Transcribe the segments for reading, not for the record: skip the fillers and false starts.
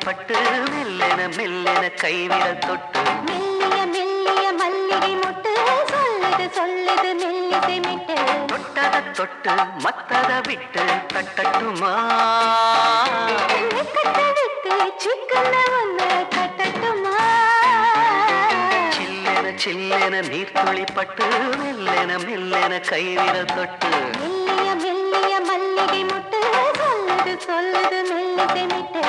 பட்டு மெல்லென மெல்லென கைவிரல் தொட்டு மெல்லிய மெல்லிய மல்லிகை மொட்டு சொல்லுது சொல்லுது மெல்லிசை மிட்டு தொட்டத தொட்டு மத்தத விட்டு தட்டட்டுமா கட்ட விட்டு சிக்கன ஒன்று கட்டட்டுமா சில்லென சில்லென நீர்த்துளி பட்டு மெல்லென மெல்லென கைவிரல் தொட்டு மெல்லிய மெல்லிய மல்லிகை மொட்டு சொல்லுது சொல்லுது மெல்லிசை மிட்டு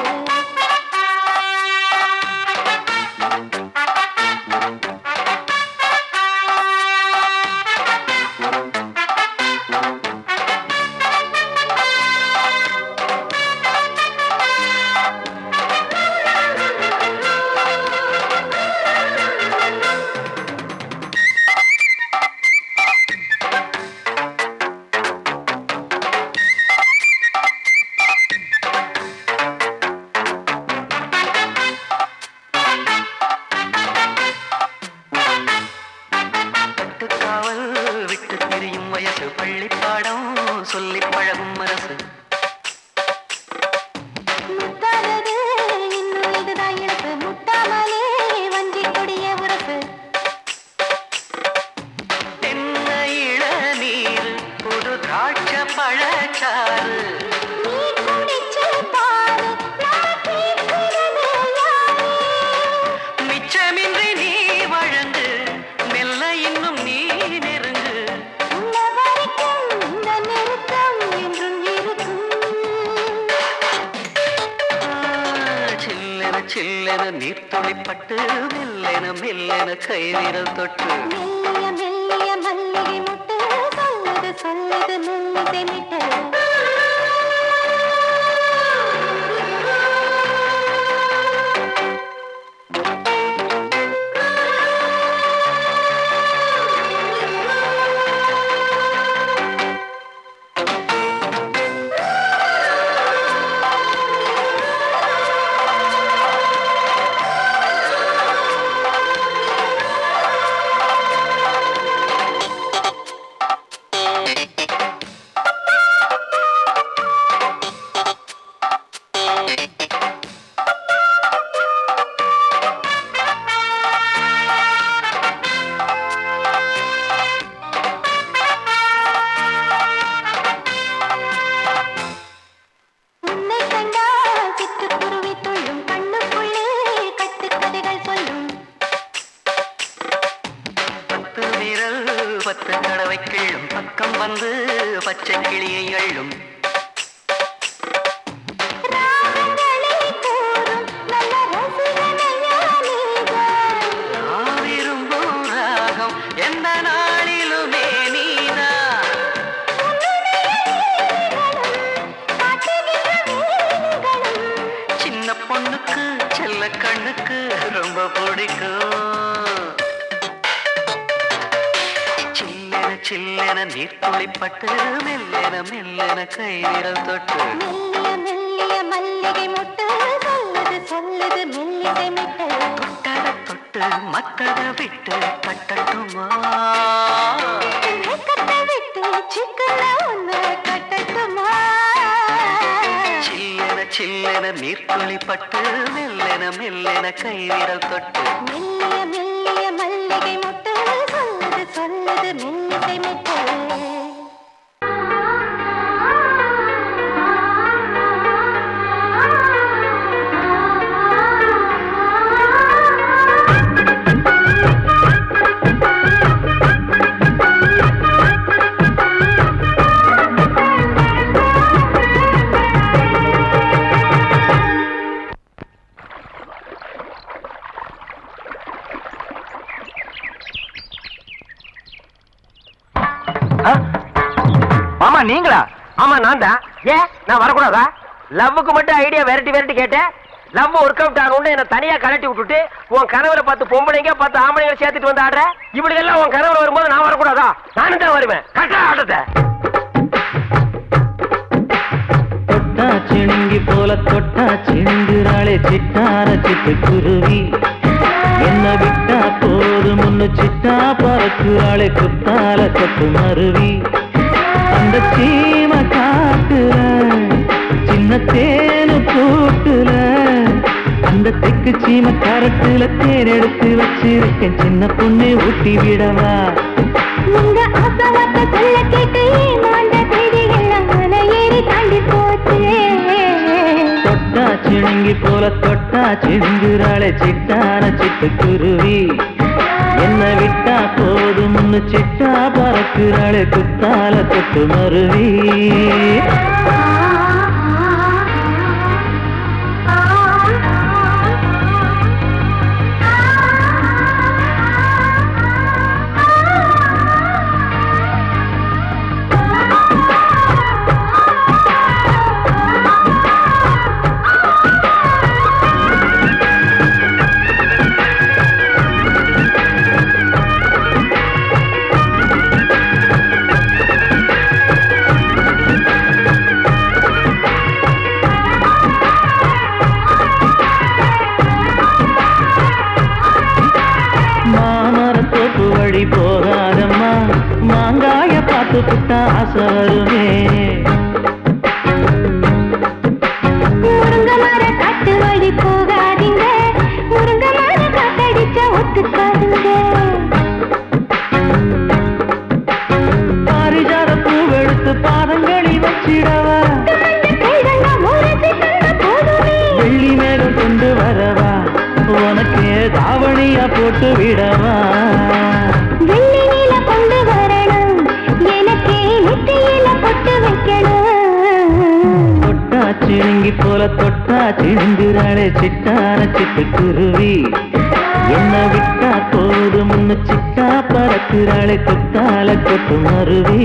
விட்டு திரியும் வயசு பள்ளி பாடம் சொல்லி பழகும் மனசு முத்தாதது இன்னும் இதுதான் எனக்கு முட்டாமலே வஞ்சி கொடிய உரசு தென்ன இளநீர் புது திராட்ச பழச்சாறு நீ குடிச்சு பாரு நான் கேட்கிறது யாரு மிச்சமின்றி நீ வழங்கு மெல்ல இன்னும் நீ நெருங்கு உள்ள வரைக்கும் இந்த நெருக்கம் என்றும் இருக்கும் சில்லென சில்லென நீர்த்துளிப்பட்டு மெல்லென மெல்லென கைவிரல் தொட்டு மெல்லிய மெல்லிய மல்லிகை முட்டு சொல்லுது சொல்லுது மெல்லிசை மிட்டு உன்னை கண்டால் சிட்டுக்குருவி துள்ளும் கண்ணுக்குள்ளே கட்டுக்கதைகள் சொல்லும் பத்து விரல் பத்து தடவை கிள்ளும் பக்கம் வந்து பச்சை கிளியை அள்ளும் ராகங்களை கூறும் நல்ல ரசிகனையா நீதான் நான் விரும்பும் ராகம் எந்த நாளிலுமே நீதான் சின்ன பொண்ணுக்கு செல்ல கண்ணுக்கு ரொம்ப பிடிக்கும் சில்லென சில்லென நீர்த்துளிப்பட்டு மெல்லென மெல்லென கைவிரல் தொட்டு மெல்லிய மெல்லிய மல்லிகை மொட்டு சொல்லுது சொல்லுது மெல்லிசை மிட்டு தொட்டத தொட்டு மத்தத விட்டு தட்டட்டுமா கட்ட விட்டு சிக்கன ஒன்று கட்டட்டுமா சில்லென சில்லென நீர்த்துளிப்பட்டு மெல்லென மெல்லென கைவிரல் தொட்டு மெல்லிய மெல்லிய மல்லிகை மொட்டு சொல்லுது சொல்லுது மெல்லிசை மிட்டு மாமா நீங்களா? ஆமா நான் தான். ஏன் நான் வரக்கூடாதா? லவ்வுக்கு மட்டும் ஐடியா வெரைட்டி வெரைட்டி கேட்டேன். லவ் ஒர்க் அவுட் ஆகணும்னு என்ன தனியா கலட்டி விட்டுட்டு உன் கனவுல 10 பொம்பளைங்க 10 ஆம்பளைங்க சேர்த்துட்டு வந்து ஆடுற. இப்படி எல்லாம் உன் கனவுல வரும்போது நான் வரக்கூடாதா? நானும் தான் வருவேன். கட்டா ஆட்டத்தை தொட்டா சிணுங்கி போல தொட்டா சிணுங்குறாளே சிட்டார சிட்டுக்குருவி என்ன விட்டா போதும் முன்னு சிட்டா பறக்குறாளே குத்தால கொத்து மருவி அந்த சீம காட்டுல சின்ன தேனு கூட்டுல தெற்கு சீம கரத்துல தேர் எடுத்து வச்சிருக்கேன் சின்ன பொண்ணு ஊட்டி விடவா உங்க ஆசவாத்த சொல்ல கேட்டு ஏமாந்த தேதி எல்லாம் மன ஏறி தாண்டி போச்சு தொட்டா சிணுங்கி போல தொட்டா சிணுங்குறாளே சிட்டான சிட்டுக்குருவி என்ன விட்டா போதும்னு சிட்டா பறக்குறாளே குத்தால தொட்டு மருவி போகாதம்மா மாங்காய பார்த்து புட்டா ஆசை வருமே முருங்க மர காட்டு வழி போகாதீங்க முருங்க மர காத்தடிச்ச ஒத்துக்காதுங்க பாரிஜாத பூவெடுத்து பாதங்களில் வச்சிடவா வெள்ளி மேகம் கொண்டு வரவா உனக்கு தாவணியா போட்டு விடவா வெள்ளி நீல கொண்டு வரணும் எனக்கே நெத்தியில பொட்டு வைக்கணும் தொட்டா சிணுங்கி போல தொட்டா சிணுங்குறாளே சிட்டான சிட்டுக்குருவி என்ன விட்டா போதும்னு சிட்டா பறக்குறாளே குத்தால கொட்டு மருவி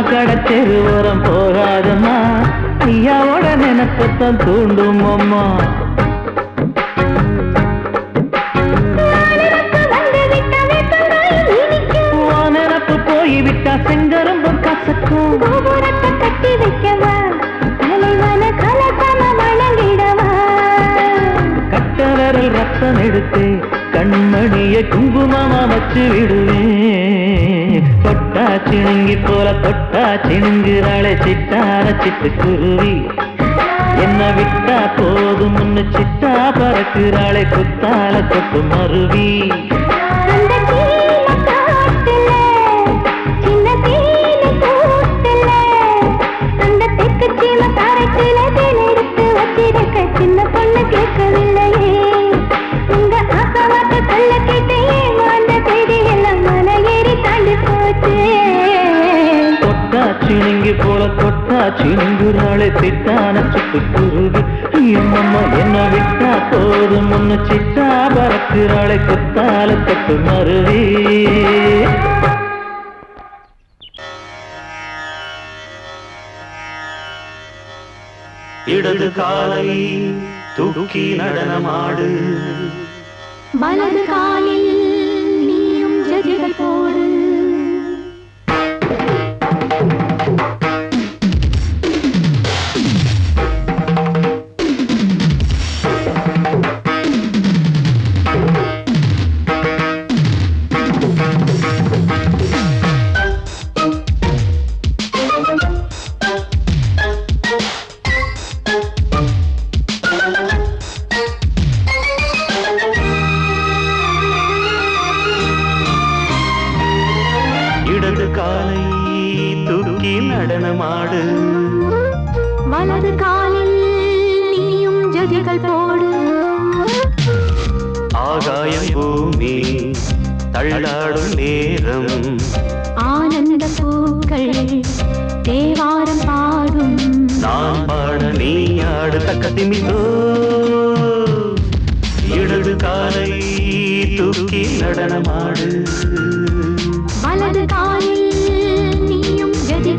கடத்தெரு ஓரம் போகாதம்மா ஐயாவோட நினைப்பத்தான் தூண்டும் அம்மா நினப்பு போய்விட்டா செங்கரும்பும் கசக்கும் கட்டி வைக்கவா தலைவன கலசம வணங்கிடவா கட்ட விரல் ரத்தம் எடுத்து கண்மணிய குங்குமமா வச்சு விடுவேன் தொட்டா சிணுங்கி போல தொட்டா சிணுங்குறாளே சிட்டான சிட்டுக்குருவி என்ன விட்டா போதும்னு சிட்டா பறக்குறாளே குத்தால தொட்டு மருவி சின்ன பொண்ணு கேட்கவில்லையே உங்க ஆசவாட்ட சொல்ல கேட்டு ஏமாந்த தேதி எல்லாம் மன ஏறி தாண்டி போச்சு தொட்டா சிணுங்கி போல தொட்டா சிணுங்குறாளே சிட்டான சிட்டுக்குருவி என்னம்மா என்ன விட்டா போதும் முன்னு சிட்டா பறக்குறாளே குத்தால தொட்டு மருவி இடது காலை தூக்கி நடனமாடு வலது காலில் நீயும் ஜதிகள் போடு இடது காலை தூக்கி நடனமாடு வலது காலில் நீயும் ஜதிகள் போடு ஆகாயம் பூமி தள்ளாடும் நேரம் ஆனந்த பூக்கள் தேவாரம் பாடும் நான் பாட நீ ஆடு தக்கத்திமிதோ இடது காலை தூக்கி நடனமாடு வலது காலில் நீயும் ஜதிகள்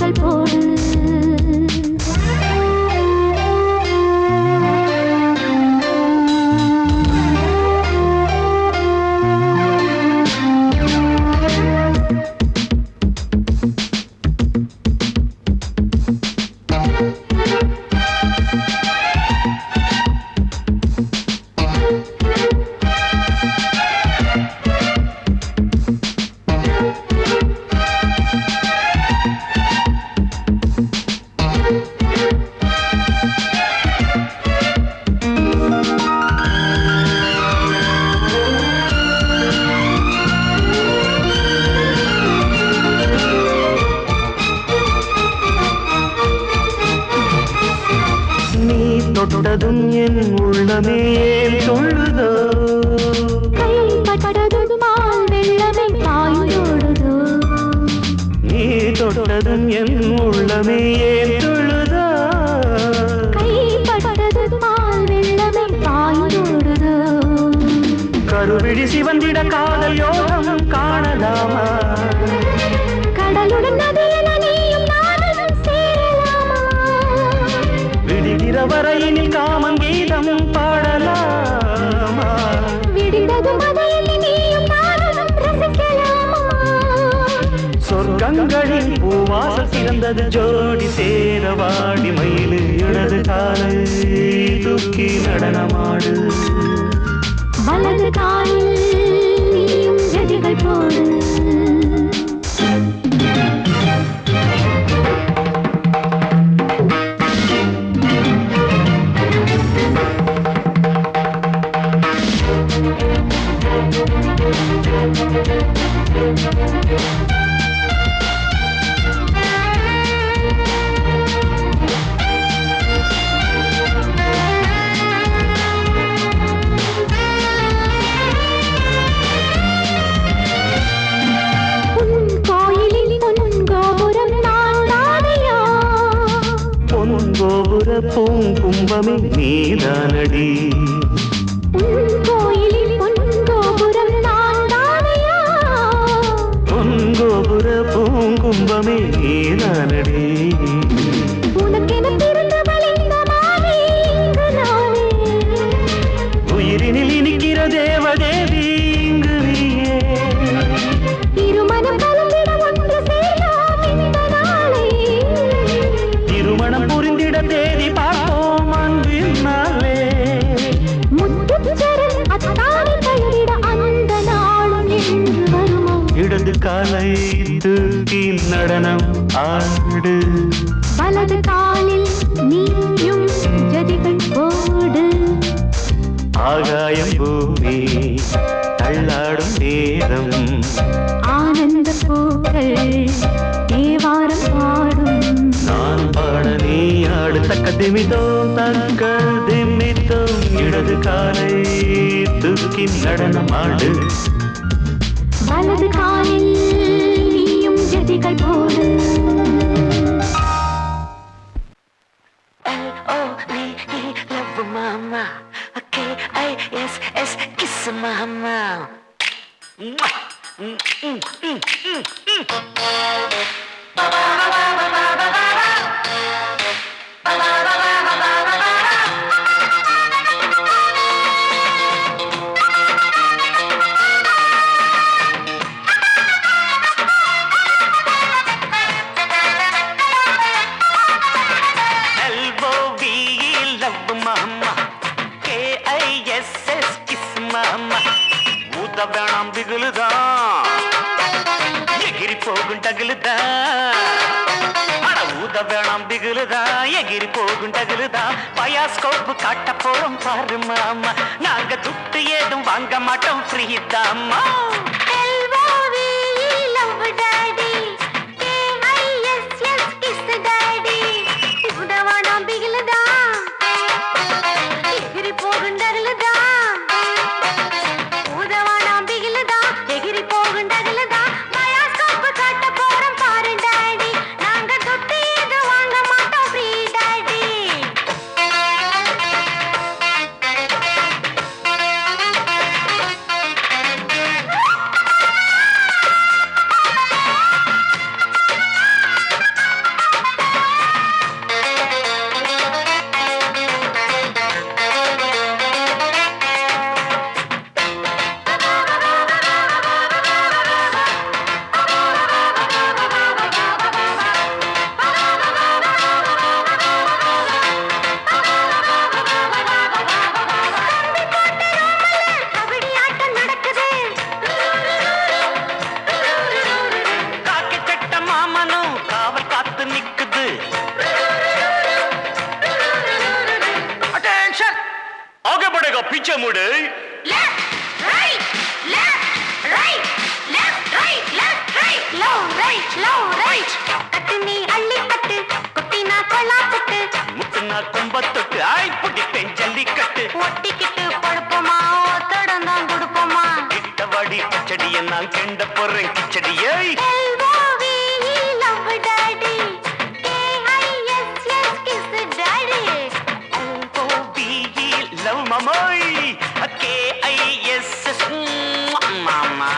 தொட்டதும் என் உள்ளமே ஏன் சொல்லுதோ கைப்பட்டதுமால் வெள்ளமே பாய்ந்தோடுதோ நீ தொட்டதும் என் உள்ளமே ஏன் சொல்லுதோ கைப்பட்டதுமால் வெள்ளமே பாய்ந்தோடுதோ கருவிழி சிவந்திட காதல் யோகம் காணலாமா கடலுடன் நதியில நீயும் நானும் சேரலாமா விடுகிற வரையினில் காமன் கீதம் பாடலாமா விடிந்தது மதையில் நீயும் நானும் ரசிக்கலாமா சொர்க்கங்களின் பூவாசல் சிறந்தது ஜோடி சேர வாடி மயிலு இடது காலை தூக்கி நடனமாடு வலது காலில் நீயும் ஜதிகள் போடு பூங்கும்பமே நீதானடி கோயிலில் பொன்கோபுரம் நான் தானையா பொன்கோபுர பூங்கும்பமே நீதானடி உனக்கென பிறந்த வளைந்த மாலை இங்கு நானே உயிரினில் இனிக்கிற தேவதேவி இங்கு நீயே இருமனம் கலந்திட ஒன்று சேரலாம் இந்த நாளே திருமணம் புரிந்திட தேதி பார்ப்போம் அன்பினாலே முத்துச்சரன் அத்தானை பெயரிட அந்த நாளும் என்று வருமோ இடது காலை தூக்கி நடனம் ஆடு வலது காலில் நீயும் ஜதிகள் போடு ஆகாயம் பூமி தள்ளாடும் நேரம் ஆனந்த பூக்கள் தேவாரம் பாடும் நான் பாட நீ ஆடு தக்க திமித்தோம் தக்க திமித்தோம் இடது காலை தூக்கி நடனம் ஆடு வலது காலில் நீயும் ஜதிகள் போடு L-O-V-E, love mama. K-I-S-S, kiss mama. வேணாம் பிகுலுதான் எகிரி போகும் டகுலுதான் அட ஊத வேணாம் பிகுலுதான் எகிரி போகும் டகுலுதான் பயாஸ்கோப்பு காட்ட போறோம் பாரு மாமா நாங்க துட்டு ஏதும் வாங்க மாட்டோம் ஃப்ரீ தாமா पीछे मुड़े left right left right left right left right low right Katni अल्ली कट कुट्टी ना பலாக்கட்டு முத்துனா கும்பத்தொட்டு ஆய் பிடிப்பேன் ஜல்லிக்கட்டு ஒட்டிக்கிட்டு படுப்போமா ஒத்தடம் தான் கொடுப்போமா கிட்டவாடி கிச்சடியை நான் கெண்ட போறேன் கிச்சடியை LOVE love daddy KISS kiss daddy LOVE love mamoy KISS mama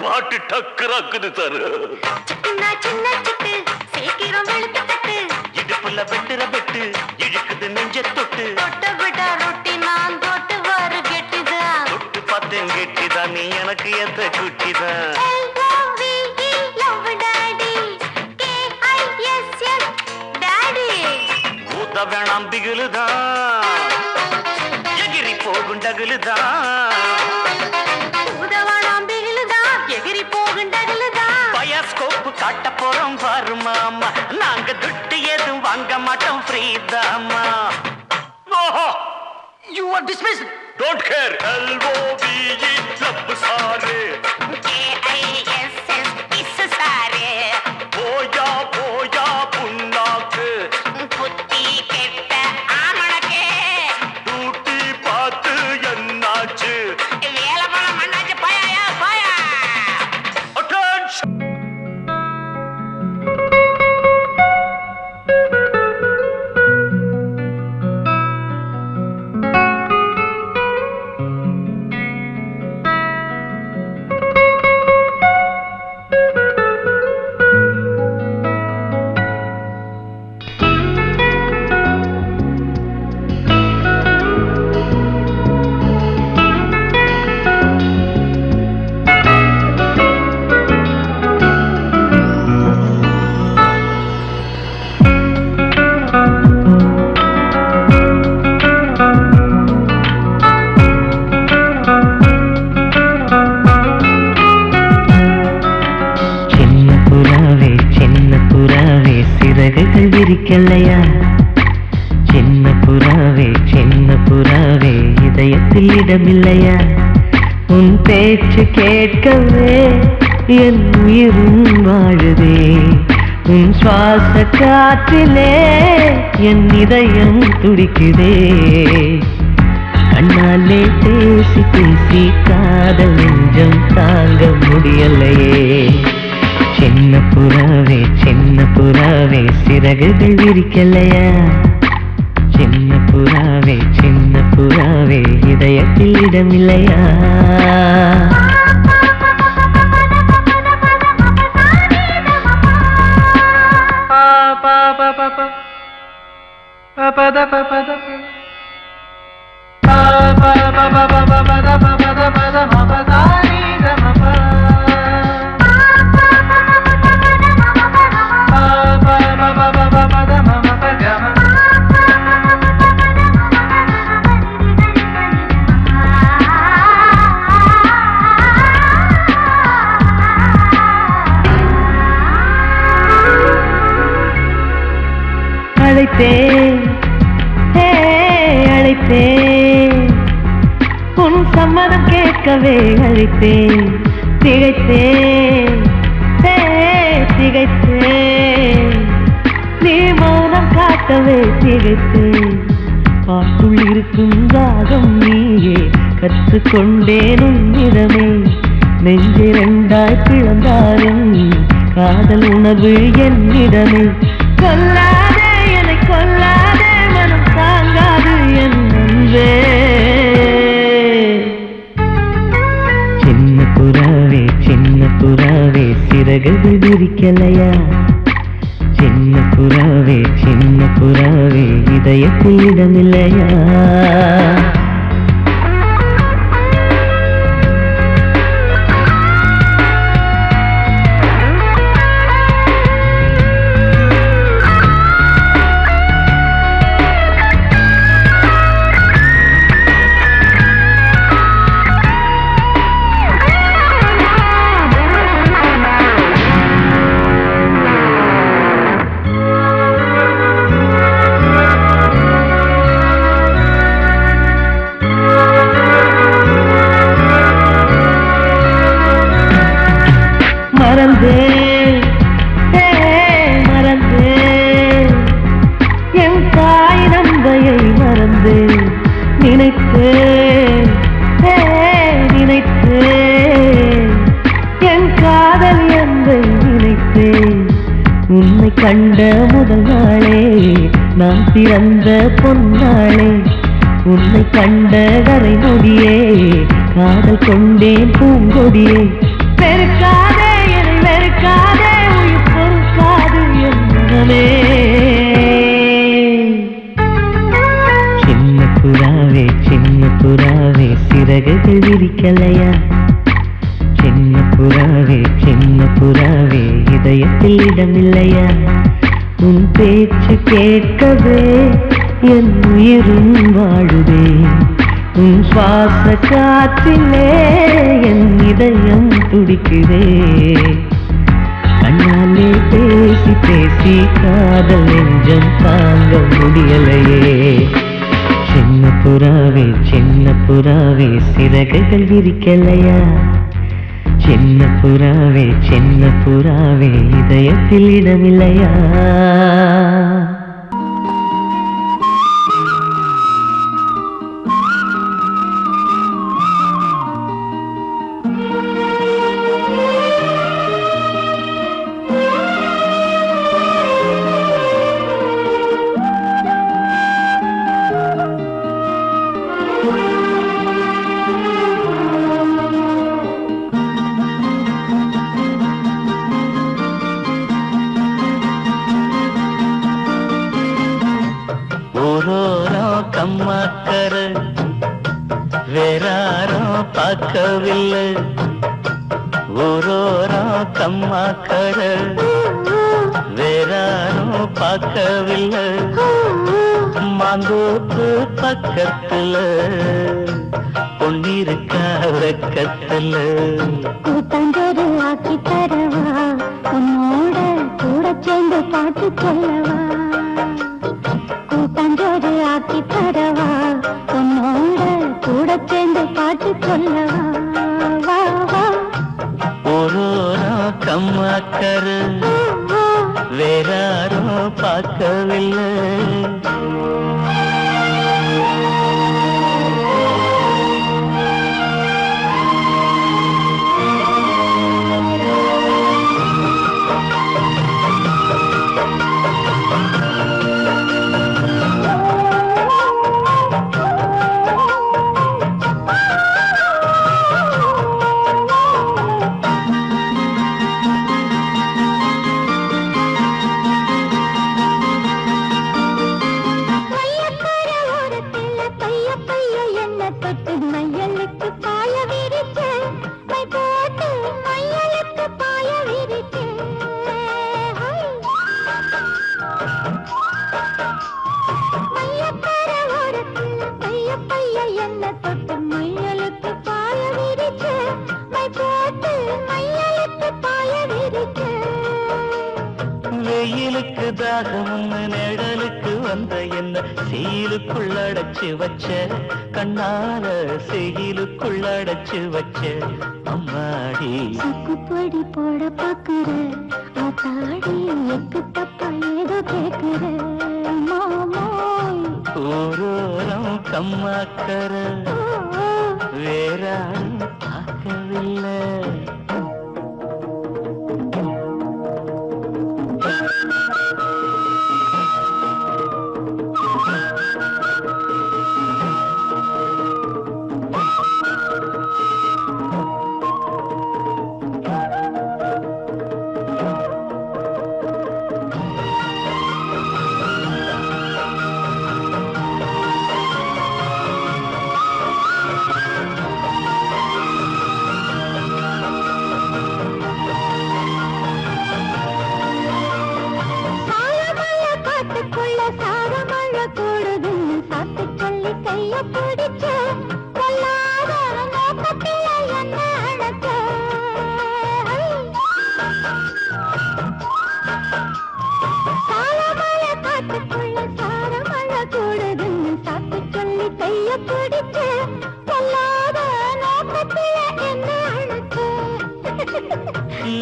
பாட்டு டக்குறாக்குது சார் சின்ன சிட்டு சீக்கிரம் வெளுத்து கட்டு இடுப்புல வெட்டுற வெட்டு இழுக்குது நெஞ்ச தொட்டு தொட்ட விட ரொட்டி நான் தொட்டு வரு கெட்டிதான் தொட்டு பார்த்தேன் கெட்டிதான் நீ எனக்கு எந்த குட்டிதான் LOVE love daddy KISS daddy ஊத்த வேணாம் பிகிலுதான் எகிரி போகும் டகுலுதான் பயாஸ்கோப்பு காட்ட போறோம் பாரு மாமா நாங்க துட்டு எதுவும் வாங்க மாட்டோம் ஃப்ரீதாமா You are dismissed. Don't care. LOVE love sir KISS kiss sir போயா போயா புண்ணாக்கு புத்தி கெட்ட ஆமணக்கே டூட்டி பார்த்து என்னாச்சு வேலை போல மண்ணாச்சு போயா போயா Attention. சிறகுகள் விரிக்கலையா சின்ன புறாவே இதயத்தில் இடமில்லையா உன் பேச்சு கேட்கவே என் உயிரும் வாழுதே உன் சுவாச காற்றிலே என் இதயம் துடிக்குதே கண்ணாலே பேசி பேசி காதல் நெஞ்சம் தாங்க முடியலையே சின்ன புறாவே சிறகுகள் விரிக்கலையா சின்ன புறாவே இதயத்தில் இடமில்லையா அழைத்தேன் உன் சம்மதம் கேட்கவே அழைத்தேன் திகைத்தேன் நீ மௌனம் காட்டவே திகைத்தேன் பாட்டுள் இருக்கும் தாகம் நீயே கற்றுக்கொண்டேன் உன்னிடமே நெஞ்சிரண்டாய் பிளந்தாலும் காதல் உணவு என்னிடமே கொல்லாதே என்னை கொல்லாதே மனம் தாங்காது என் அன்பே சின்ன புறாவே சிறகுகள் விரிக்கலையா சின்ன புறாவே இதயத்தில் இடமில்லையா மறந்தேன் என் தாய் நந்தையை மறந்தேன் நினைத்தேன் என் காதல் என்பை நினைத்தேன் உன்னை கண்ட முதல் நாளே நான் பிறந்த பொன்னாளே உன்னை கண்ட கரை நொடியே காதல் கொண்டேன் பூங்கொடியே வெறுக்காதே என்னை வெறுக்காதே உயிர் பொறுக்காது என் மனமே சின்ன புறாவே சிறகுகள் விரிக்கலையா சின்ன புறாவே இதயத்தில் இடமில்லையா உன் பேச்சு கேட்கவே என் உயிரும் வாழுதே உன் சுவாச காற்றிலே என் இதயம் துடிக்குதே கண்ணாலே பேசி பேசி காதல் நெஞ்சம் தாங்க முடியலையே சின்ன புறாவே சிறகுகள் விரிக்கலையா சின்ன புறாவே இதயத்தில் இடமில்லையா கம்மாக்கர வேறாரும் பார்க்கவில்லை ஓரோரம் கம்மாக்கர வேறாரும் பார்க்கவில்லை மாந்தோப்பு பக்கத்துல பொன்னிருக்க வெக்கத்துல கூட்டாஞ்சோறு ஆக்கி தரவா உன்னோட கூட சேர்ந்து பாட்டு சொல்லவா கூட்டாஞ்சோறு ஆக்கி தரவா உன்னோட கூட சேர்ந்து பாட்டு சொல்லவா வா வா ஓரோரம் கம்மாக்கர வேறாரும் பார்க்கவில்லை வெயிலுக்கு தாகம் நிழலுக்கு வந்த என்ன செயலுக்குள்ளடைச்சு வச்ச கண்ணால செயலுக்குள்ளடைச்சு வச்ச அம்மாடி சுக்குப்பொடி போட பாக்குற ஆத்தாடி எக்கு தப்பா ஏதோ கேக்குற மாமோய் ஓரோரம் கம்மாக்கர வேறாரும் பார்க்கவில்லை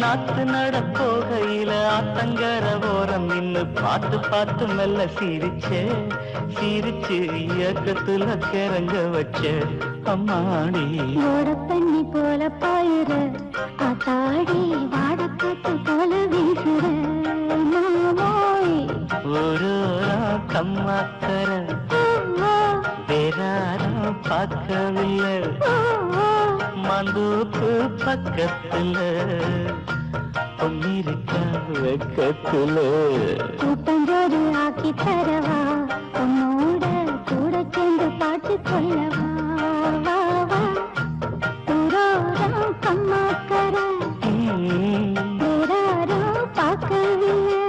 நாத்து நடப்போகையில ஆத்தங்கர ஓரம் நின்னு பார்த்து பார்த்து மெல்ல சிரிச்சு இயக்கத்துல கிறங்க வச்ச அம்மாடி ஓடப்பண்ணி போல பாயுற ஆத்தாடி வாடக்காத்து போல வீசுற மாமோய் ஒரு கம்மாக்கர வேறாரும் பார்க்கவில்லை மந்தூப்பு பக்கத்துல பொன்னிருக்க வெக்கத்துல கூட்டஞ்சோறு ஆக்கி தரவா உன்னோட கூட சேர்ந்து பாட்டு சொல்லவா வா வா தூரோரம் கம்மாக்கர வேறாரும் பார்க்கவில்லை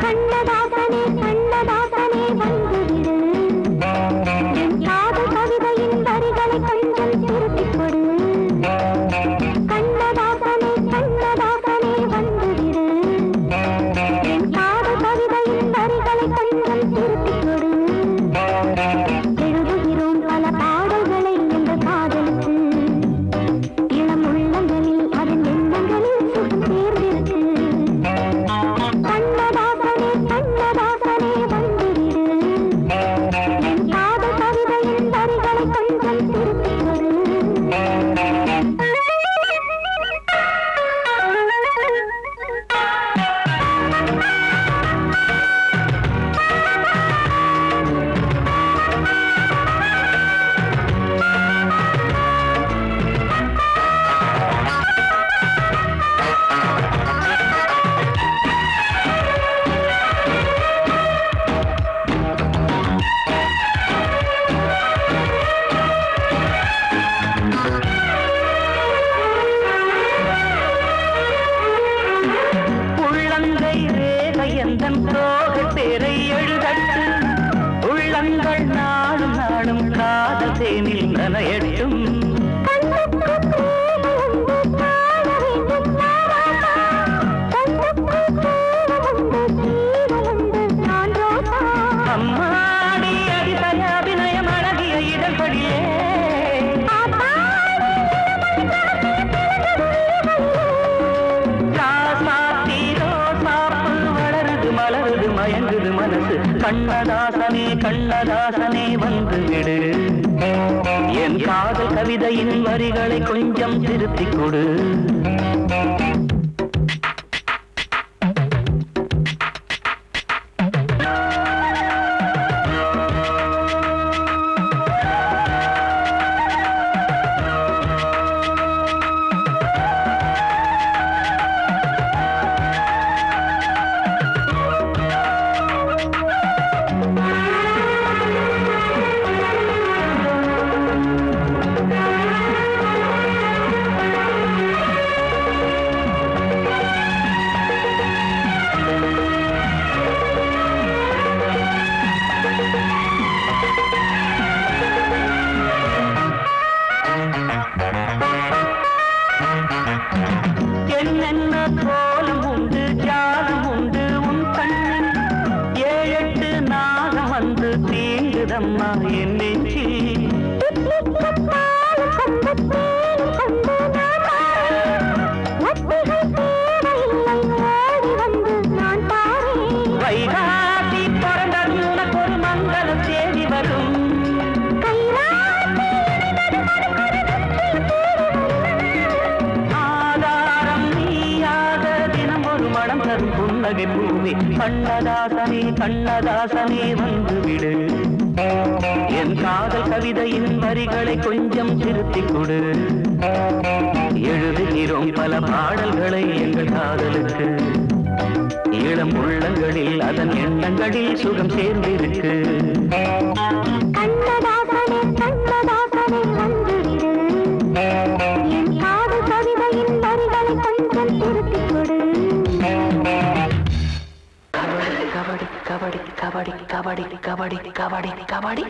கண்ணதாசனே கண்ணதாசனே வந்துவிடு என் காதல் கவிதையின் வரிகளை கொஞ்சம் திருப்பிக் கொடு கண்ணதாசனே கண்ணதாசனே வந்துவிடு என் காதல் கவிதையின் வரிகளை கொஞ்சம் திருப்பிக் கொடு எழுதுகிறோம் பல பாடல்களை இந்த காதலுக்கு இளம் உள்ளங்களில் அதன் எண்ணங்களில் சுகம் சேர்ந்திருக்கு கண்ணதாசனே கண்ணதாசனே வந்துவிடு என் காதல் கவிதையின் வரிகளை கொஞ்சம் திருப்பிக் கொடு உள்ளங்கை ரேகை எந்தன் தோகை பேரை எழுதட்டு உள்ளங்கள் நாளும் நாளும் காதல் தேனில் நனையட்டும் அம்மாடி அடித்தய அபிநயம் அழகிய இதழ்படியே வளருது மலருது மயங்குது மனசு கண்ணதாசனே கண்ணதாசனே வந்து விடு என் காதல் கவிதையின் வரிகளை கொஞ்சம் திருத்திக் கொடு என்னென்ன கோலம் உண்டு ஜாலம் உண்டு உன் கண்ணில் ஏழெட்டு நாகம் வந்து தீங்குதம்மா என் நெஞ்சில் வைகாசி பிறந்தது உனக்கு ஒரு மங்கள தேதி வரும் ஆதாரம் நீயாக தினம் ஒரு மனம் தரும் புன்னகை பூவே கண்ணதாசனே கண்ணதாசனே வந்துவிடு என் காதல் கவிதையின் வரிகளை கொஞ்சம் திருத்திக் கொடு எழுதுகிறோம் பல பாடல்களை எங்கள் காதலுக்கு இளம் உள்ளங்களில் அதன் எண்ணங்களில் சுகம் சேர்ந்திருக்கு கண்ணதாசனே கண்ணதாசனே வந்துவிடு என் காதல் கவிதையின் வரிகளை கொஞ்சம் திருப்பிக் கொடு கபடி கபடி கபடி கபடி கபடி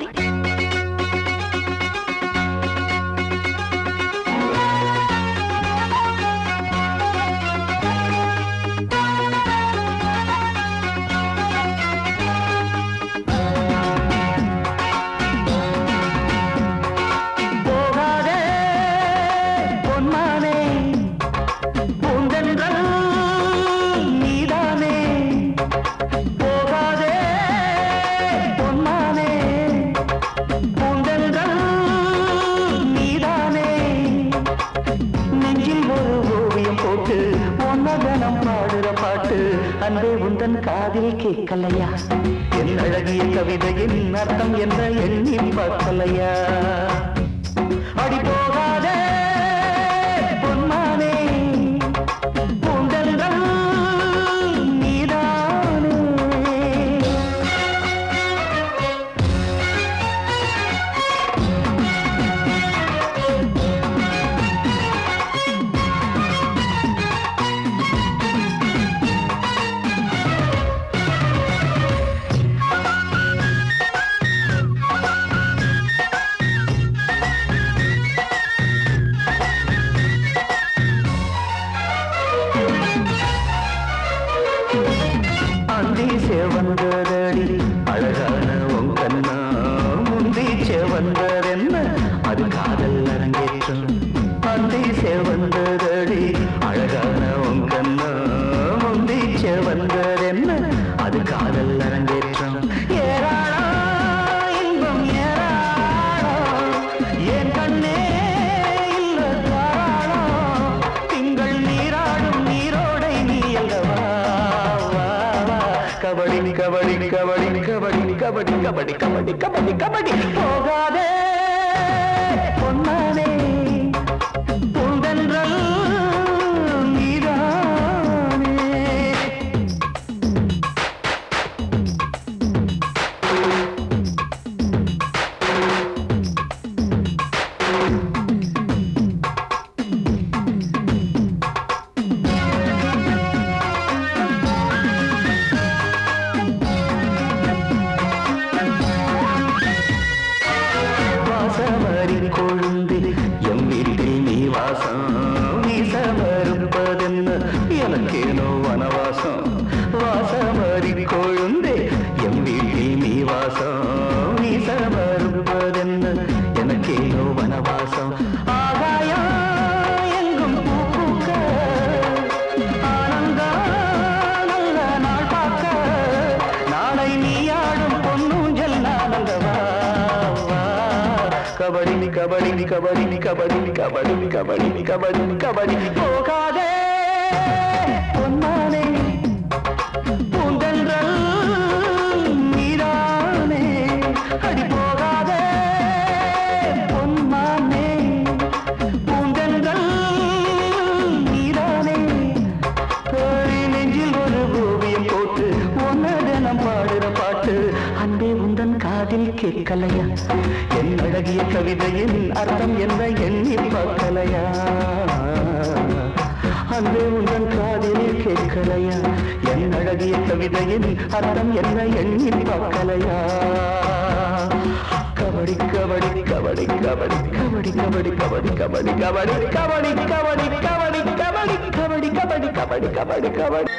அன்பே உந்தன் காதில் கேட்கலையா என் அழகிய கவிதையின் அர்த்தம் என்ன எண்ணி பார்க்கலையா அடி போகாதே பொன்மானே உந்தன் நீதானே வந்ததடி அழகான உன் கண்ணா முந்தீச்சே வந்ததென்ன அது காதல் அரங்கேற்றம் அந்தீச்சே வந்ததடி அழகான உன் கண்ணா முந்தீச்சே வந்ததென்ன அது காதல் அரங்கேற்றம் ஏராளா இன்பம் ஏராளா என் கண்ணே இல்ல தாராளா திங்கள் நீராடும் நீரோடை நீ அல்லவா கபடி கபடி கபடி கபடி கபடி கபடி கபடி கபடி கபடி போகாதே பொன்னானே பூந்தென்றல் நீதானே கொழுந்து எம் வீட்டில் நீ வாசம் வீசமறுப்பதென்ன எனக்கேனோ வனவாசம் வாசமறி கொழுந்தே எம் வீட்டில் நீ வாசம் வீசமறுப்பதென்ன எனக்கேனோ வனவாசம் ஆகாயம் எங்கும் பூக்க ஆனந்தா நல்ல நாள் பார்க்க நாளை நீயாடும் பொன்னூஞ்சல் நானந்தவா கபடி கபடி கபடி கபடி கபடி கபடி கபடி கபடி போகாதே பொன்னானே பூந்தென்றல் நீதானே அடி போகாதே பொன்மானே பூந்தென்றல் நீதானே நெஞ்சில் ஒரு ஓவியம் போட்டு ஒன்ன தினம் பாடுற பாட்டு அன்பே உந்தன் காதில் கேட்கலையா என் அழகிய கவிதையின் அர்த்தம் என்ன எண்ணி பார்க்கலையா அன்பே உந்தன் காதில் கேட்கலையா என் அழகிய கவிதையின் அர்த்தம் என்ன எண்ணி பார்க்கலையா கபடி கபடி கபடி கபடி கபடி கபடி கபடி கபடி கபடி கபடி கபடி கபடி கபடி கபடி கபடி கபடி கபடி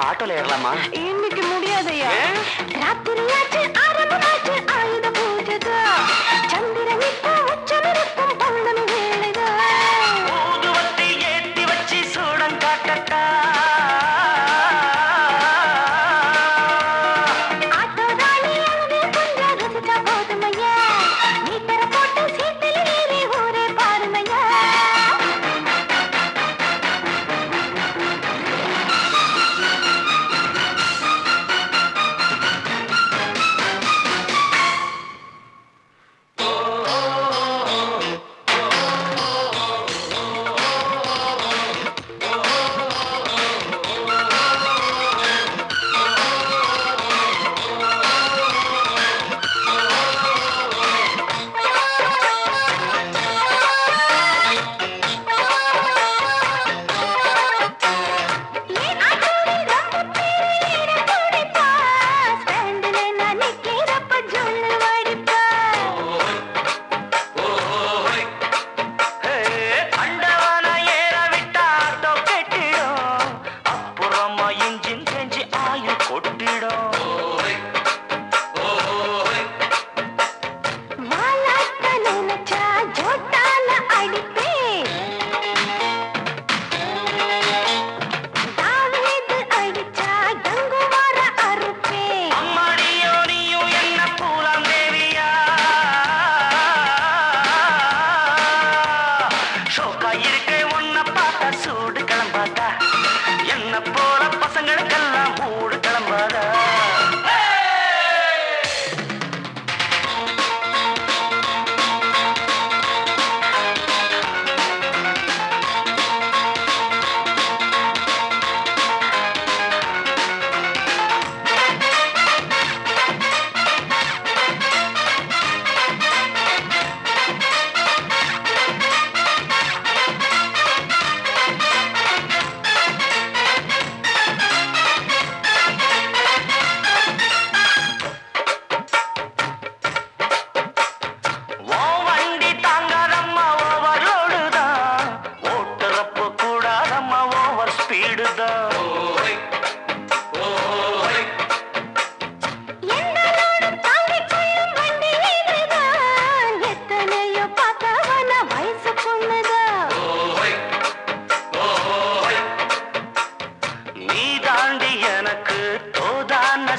ஆட்டோல ஏறலாமா? இன்னைக்கு முடியாதையா? ராத்திரியாச்சு ஆரம்பமாச்சு ஆயுத பூஜைதா. சந்திரன் இப்போ உச்சமிருக்கும் பௌர்ணமி வேளைதா. ஊதுவத்தி ஏத்தி வச்சு சூடம் காட்டட்டா. ஆட்டோதானி அங்கே கொஞ்சம் ருசிச்சா போதுமையா. மீட்டரை போட்டு சீட்டில் ஏறி ஊரே பாருமையா.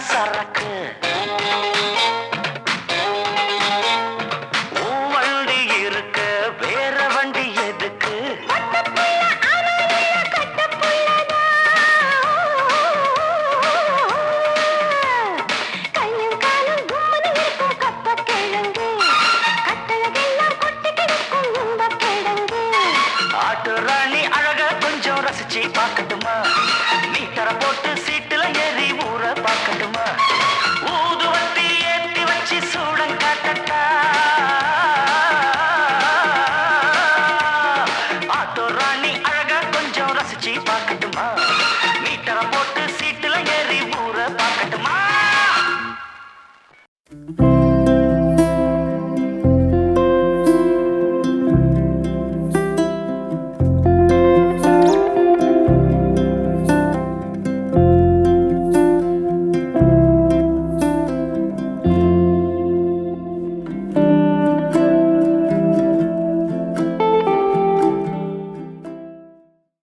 சரக்கு வண்டி இருக்க வேற வண்டி எதுக்கு? ஆட்டு ராணி அழக கொஞ்சம் ரசிச்சு பார்க்கட்டுமா? மீட்டரை போட்டு சீட்டுல ஏறி ஊற பார்க்கட்டுமா? ஊதுவத்தி ஏத்தி வச்சு சூடம் காட்டட்டா. ஆட்டோ ராணி அழக கொஞ்சம் ரசிச்சு பார்க்கட்டுமா? மீட்டரை போட்டு சீட்டுல ஏறி ஊற பார்க்கட்டுமா?